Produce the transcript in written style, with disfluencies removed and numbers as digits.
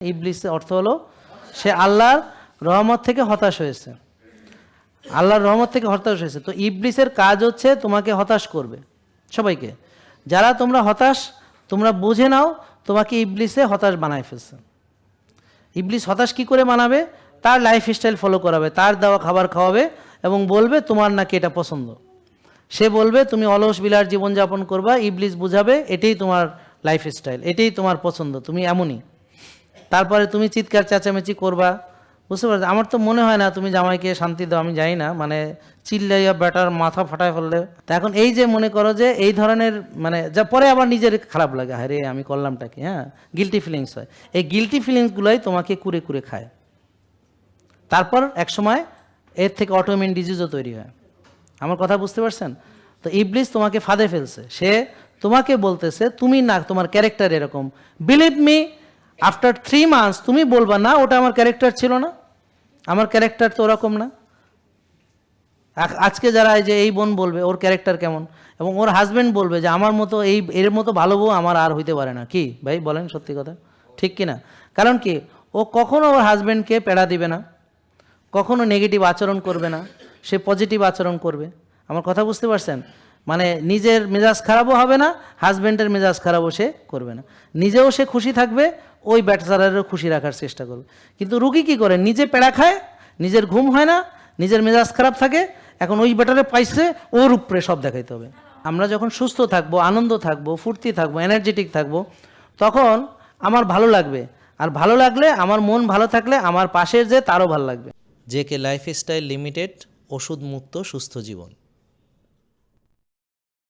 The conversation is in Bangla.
ইবলিসের অর্থ হলো সে আল্লাহর রহমত থেকে হতাশ হয়েছে। আল্লাহর রহমত থেকে হতাশ হয়েছে। তো ইবলিসের কাজ হচ্ছে তোমাকে হতাশ করবে সবাইকে। যারা তোমরা হতাশ, তোমরা বুঝে নাও তোমাকে ইবলিসে হতাশ বানায় ফেলছে। ইবলিস হতাশ কি করে বানাবে? তার লাইফস্টাইল ফলো করাবে, তার দেওয়া খাবার খাওয়াবে এবং বলবে তোমার নাকি এটা পছন্দ। সে বলবে তুমি অলস বিলার জীবনযাপন করবা, ইবলিস বুঝাবে এটাই তোমার লাইফস্টাইল, এটাই তোমার পছন্দ, তুমি এমনই। তারপরে তুমি চিৎকার চেঁচামেচি করবা, বুঝতে পারছো? আমার তো মনে হয় না তুমি জামাইকে শান্তি দাও, আমি জানি না, মানে চিল্লাইয়া ব্যাটার মাথা ফাটায় ফেললে। তা এখন এই যে মনে করো যে এই ধরনের মানে যা পরে আবার নিজের খারাপ লাগে, আরে আমি করলামটা কি, হ্যাঁ, গিল্টি ফিলিংস হয়। এই গিল্টি ফিলিংসগুলোই তোমাকে কুরে কুরে খায়। তারপর একসময় এর থেকে অটোইমিউন ডিজিজও তৈরি হয়। আমার কথা বুঝতে পারছেন? তো ইবলিস তোমাকে ফাঁদে ফেলছে, সে তোমাকে বলতেছে তুমি না, তোমার ক্যারেক্টার এরকম, বিলিভ মি আফটার 3 months তুমি বলবা না ওটা আমার ক্যারেক্টার ছিল না, আমার ক্যারেক্টার তো ওরকম না। আজকে যারা এই যে এই বোন বলবে ওর ক্যারেক্টার কেমন, এবং ওর হাজব্যান্ড বলবে যে আমার মতো এর মতো ভালো বউ আমার আর হইতে পারে না। কি ভাই বলেন, সত্যি কথা ঠিক কি না? কারণ কি, ও কখনো ওর হাজব্যান্ডকে পেড়া দিবে না, কখনো নেগেটিভ আচরণ করবে না, সে পজিটিভ আচরণ করবে। আমার কথা বুঝতে পারছেন? মানে নিজের মেজাজ খারাপও হবে না, হাজব্যান্ডের মেজাজ খারাপও সে করবে না, নিজেও সে খুশি থাকবে, ওই ব্যাটাচারেরও খুশি রাখার চেষ্টা করবে। কিন্তু রুগী কি করে, নিজে পেড়া খায়, নিজের ঘুম হয় না, নিজের মেজাজ খারাপ থাকে, এখন ওই ব্যাটারে পাইছে ওর উপরে সব দেখাইতে হবে। আমরা যখন সুস্থ থাকবো, আনন্দ থাকবো, ফুর্তি থাকবো, এনার্জেটিক থাকবো, তখন আমার ভালো লাগবে। আর ভালো লাগলে, আমার মন ভালো থাকলে আমার পাশের যে তারও ভালো লাগবে। জেকে লাইফস্টাইল লিমিটেড, ওষুধ মুক্ত সুস্থ জীবন।